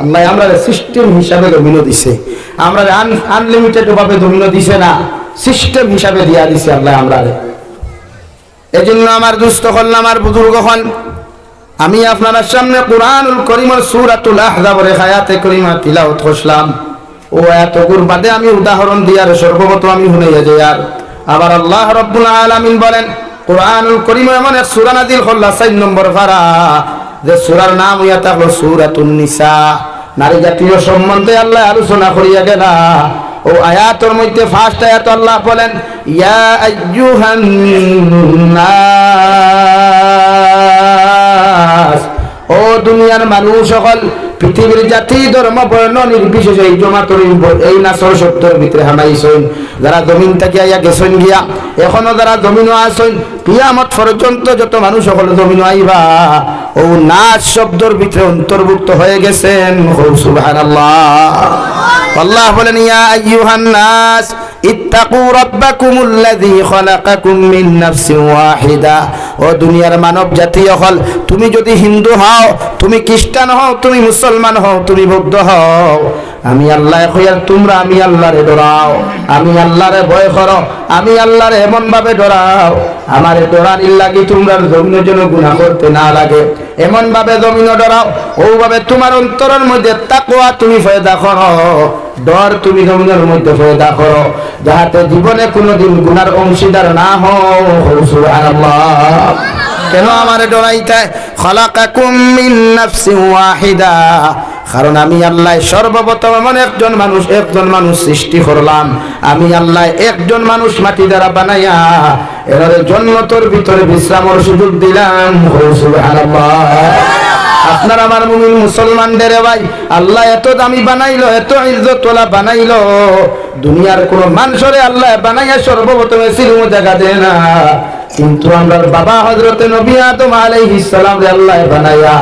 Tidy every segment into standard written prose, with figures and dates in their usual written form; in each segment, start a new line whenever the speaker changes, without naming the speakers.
আল্লাহ আমরা সিস্টেম হিসাবে জমিনও দিছে, আমরা আনলিমিটেড ভাবে জমিনও দিছে না, সিস্টেম হিসাবে দিয়া দিছে আল্লাহ আমরা। এই জন্য আমার দুস্থ হল, আমার বুজুর্গ হল, আমি আপনার সামনে কুরআনুল কারীমের সূরাতুল আহজাবের আয়াতে কারিমা তিলাওয়াত করলাম। ও এতগুর বাদে আমি উদাহরণ দিয়ার সর্বপ্রথম আমি শুনাইয়া যাই। আর আবার আল্লাহ রাব্বুল আলামিন বলেন কুরআনুল কারীম এমন এক সূরা নাযিল করলা 4 নম্বর পারা, যে সূরার নাম হইয়া থাকলো সূরাতুন নিসা। নারী জাতীয় সম্বন্ধে আল্লাহ আলোচনা করিয়া গেলা। ও আয়াতের মধ্যে ফার্স্ট আয়াত আল্লাহ বলেন ইয়া আইয়ুহান নাস, ও দুনিয়ার মানুষ সকল, পৃথিবীর জাতি ধর্ম বর্ণ নির্বিশেষে এই জমাতর এই নাসর শব্দের ভিতরে হামাইছেন। যারা জমিন থেকে আইয়া গেছেন গিয়া, এখনো যারা জমিনও আছেন, কিয়ামত পর্যন্ত যত মানুষ সকল জমিন আইবা ও নাস শব্দের ভিতরে অন্তর্ভুক্ত হয়ে গেছেন। সুবহানাল্লাহ। আল্লাহ বলেন ইয়া আইয়ুহান নাস ইত্তাকু রাব্বাকুমুল্লাযী খালাকাকুম মিন নাফসিন ওয়াহিদা। ও দুনিয়ার মানব জাতি হল, তুমি যদি হিন্দু হও, তুমি খ্রিস্টান হও, তুমি মুসলমান হও, তুমি বৌদ্ধ হও, আমি আল্লাহ কইয়ার তোমরা আমি আল্লাহরে ডরাও, আমি আল্লাহরে ভয় করো, আমি আল্লাহরে এমন ভাবে ডরাও, আমারে ডরানির লাগি তোমরা জমিনের জন্য গুনাহ করতে না লাগে, এমন ভাবে জমিনও ডরাও, ওভাবে তোমার অন্তরের মধ্যে তাকওয়া তুমি পয়দা করো, ডর তুমি জমিনের মধ্যে পয়দা করো, যাহাতে জীবনে কোনোদিন গুনার অংশীদার না হও। সুবহানাল্লাহ। কেন আমারে ডরাইতে? খালাকাকুম মিন নাফসিন ওয়াহিদা, কারণ আমি আল্লাহ সর্বপ্রথম এমন একজন মানুষ সৃষ্টি করলাম। আমি আল্লাহ একজন মানুষ মাটি দ্বারা বানাইয়া এর জান্নাতের ভিতরে বিশ্রামের সুযোগ দিলাম। সুবহানাল্লাহ। আপনার আমার মুমিন মুসলমানদের ভাই আল্লাহ এত দামি বানাইলো, এত ইজ্জতওয়ালা বানাইলো, দুনিয়ার কোন মানুষরে আল্লাহ বানাইয়া সর্বপ্রথম সিরুম জায়গা দেয় না। কিন্তু আমরা বাবা হযরতে নবী আদম আলাইহিস সালাম রে আল্লাহ বানাইয়া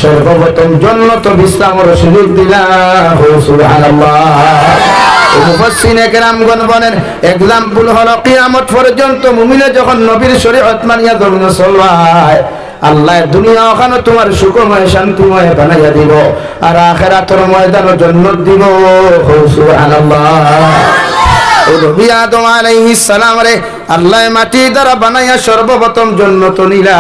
সর্বপ্রথম জান্নাত বিশ্রামের সুযোগ দিলাম। সুবহানাল্লাহ। মুফাসসিরিনে কেরামগণ বলেন एग्जांपल হলো কিয়ামত পর্যন্ত মুমিনে যখন নবীর শরীয়ত মানিয়া জমিনে চলবায়, আল্লাহ দুনিয়া ওখানে তোমার সুখময় শান্তিময় বানাইয়া দিব, আর আখিরাতের ময়দানে জান্নাত দিব। সুবহানাল্লাহ। ও নবী আদম আলাইহিস সালাম রে আল্লাহ মাটি দ্বারা বানাইয়া সর্বপ্রথম জান্নাত নিলা।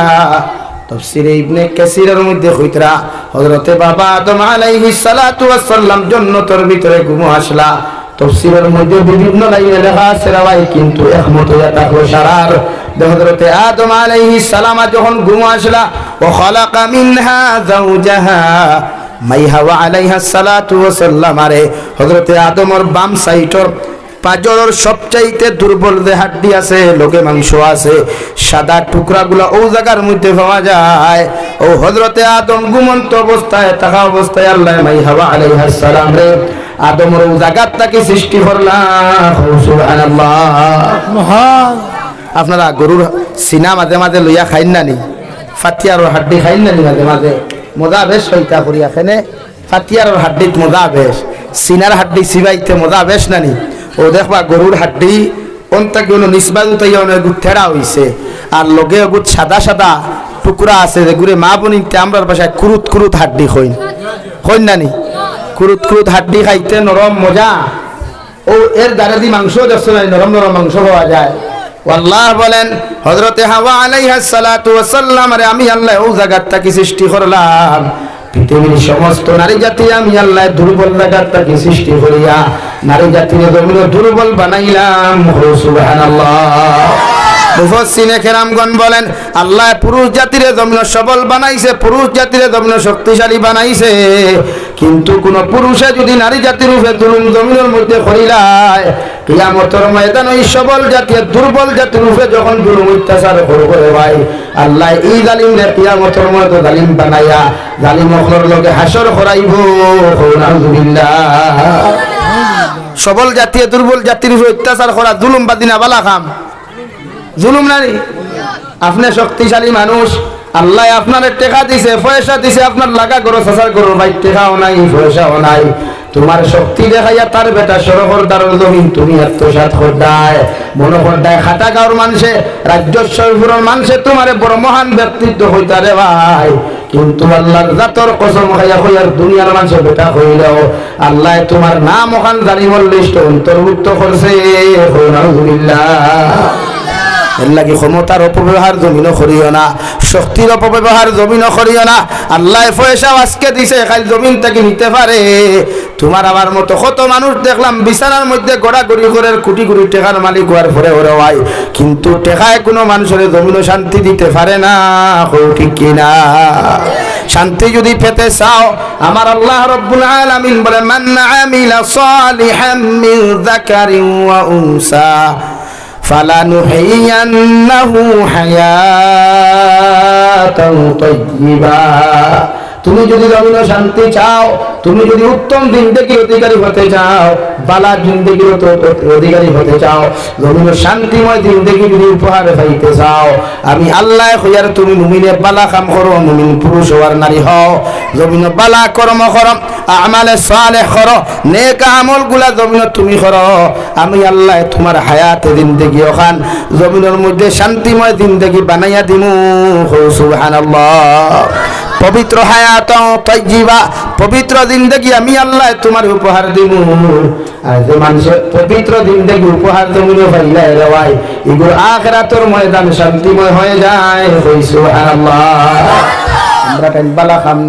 তাফসীরে ইবনে কাসিরের মধ্যে কইতরা হযরতে বাবা আদম আলাইহিস সালাতু ওয়াস সালাম জান্নাতের ভিতরে ঘুম আসলা। তাফসীরের মধ্যে বিভিন্ন লাইনে লেখা আছে রাই, কিন্তু একমত হইয়া থাকলো সারার হযরতে আদম আলাইহিস সালাম যখন ঘুম আসলা ও খালাকা মিনহা যাওজাহা মাই হাওয়া আলাইহিস সালাতু ওয়াস সালাম রে হযরতে আদমের বাম সাইডের পাজরের সবচাইতে দুর্বল যে হাড্ডি আছে, লোকে মাংস আছে, সাদা টুকরাগুলো ও জায়গার মধ্যে পাওয়া যায়। ও হযরতে আদম ঘুমন্ত অবস্থায় থাকা অবস্থায় আল্লাহ মাই হাওয়া আলাইহিস সালাম রে আদমের ও জায়গাটাকে সৃষ্টি করলাম। সুবহানাল্লাহ। মহান। আপনারা গরুর সিনা মাঝে মাঝে লইয়া খাইন নানি, ফাতিয়ার হাড্ডি খাইন নানি মাঝে মাঝে, মজা বেশ হইতা করিয়া খেনে ফাতিয়ার হাড্ডিত মজা বেশ, সিনার হাড্ডি সিবাইতে মজা বেশ নানি। ও দেখবা গরুর হাড্ডি অন্তা কোনো নিসবাত উঠাইয়া অনেক ঠেড়া হইছে, আর লগে গুত সাদা সাদা টুকরা আছে যেগুলো মা বোনিতে আমরার বাসায় কুরুত কুরুত হাড্ডি খইন খইন নানি, কুরুত কুরুত হাড্ডি খাইতে নরম মজা। ও এর দ্বারা দি মাংস দেখছো না, নরম নরম মাংস পাওয়া যায়। আল্লাহ বলেন হযরতে হাওয়া আলাইহিস সালাতু ওয়াস সালাম রে আমি আল্লাহ ও জায়গাটাকে সৃষ্টি করলাম। পৃথিবীর সমস্ত নারী জাতি আমি আল্লাহ দুর্বল জায়গাটাকে সৃষ্টি করিয়া নারী জাতির জমিনে দুর্বল বানাইলাম। সুবহানাল্লাহ। মুফাসসিরিনে কেরামগণ বলেন আল্লাহ পুরুষ জাতির জমিনে সবল বানাইছে, পুরুষ জাতির জমিনে শক্তিশালী বানাইছে, কিন্তু কোন পুরুষে যদি নারী জাতির উপরে জুলুম জমিনের মধ্যে করিলায়, কিয়ামতের ময়দানে এই সবল জাতির দুর্বল জাতির উপরে যখন জুলুম অত্যাচার করবে ভাই, আল্লাহ এই জালিমরে কিয়ামতের মধ্যে জালিম বানাইয়া জালিম হকর লগে হাসর করাইব। আলহামদুলিল্লাহ। সবল জাতীয় দুর্বল জাতির উপরে অত্যাচার করা জুলুম বাদিনা বালা কাম, জুলুম নারী। আপনি শক্তিশালী মানুষ, আল্লাহ আপনার টেকা দিছে, পয়সা দিছে, আপনার লাগা করো সাসার করো ভাই, টেকাও নাই পয়সাও নাই, তোমার শক্তি দেখাইয়া তার বেটা সরহর দারুল জমিন তুমি আত্মসাৎ করদায়, মনে করদায় খাটা গাঁওর মানুষে, রাজ্য সরপুরের মানুষে তোমার বড় মহান ব্যক্তিত্ব হইতারে ভাই, কিন্তু আল্লাহর জাতর কসম খাইয়া কইয়ার দুনিয়ার মানুষ বেটা হইলেও আল্লাহ তোমার নাম ওখান জালিমর লিস্ট অন্তর্ভুক্ত করছে। আলহামদুলিল্লাহ। এর লাগি ক্ষমতার অপব্যবহার জমিনও করিও না, শক্তির অপব্যবহার জমিনও করিও না। আল্লাহ পয়সা আজকে দিছে খালি জমিন থেকে নিতে পারে। তোমার আমার মতো কত মানুষ দেখলাম বিছানার মধ্যে গড়াগড়ি করে কোটি কোটি টাকার মালিক হওয়ার পরে ওরা হয়, কিন্তু টাকায় কোনো মানুষের জমিনও শান্তি দিতে পারে না। ঠিক কিনা? শান্তি যদি পেতে চাও আমার আল্লাহ রাব্বুল আলামিন বলে মান আমিলা সালিহাম মিন যাকারিন ওয়া উনসা ফালানুহিয়ান্নাহু হায়াতান তাইয়্যিবা। তুমি যদি জমিন শান্তি চাও, তুমি যদি উত্তম জিন্দেগির অধিকারী হতে চাও, বালা জিন্দেগির অধিকারী হতে চাও, জমিন শান্তিময় জিন্দেগি যদি উপহার পাইতে চাও, আমি আল্লাহ হইয়ার তুমি মুমিনে বালা কাম করো, মুমিন পুরুষ হওয়ার নারী হও, জমিন বালা কর্ম করো, আমালে সালেহ করো, নেক আমল গুলা জমিন তুমি করো, আমি আল্লাহ তোমার হায়াতে জিন্দেগি ওখান জমিনের মধ্যে শান্তিময় জিন্দেগি বানাইয়া দিমু। সুবহানাল্লাহ। পবিত্র হায়াত তাইয়্যিবা, পবিত্র জিন্দেগি আমি আল্লাহ তোমার উপহার দিব। আর যে মানুষের পবিত্র জিন্দেগি উপহার জমিনে পাইলে রেওয়াই এগুলো আখিরাতের ময়দান শান্তিময় হয়ে যায়। সুবহানাল্লাহ। আমরা কাল বালা খাম না।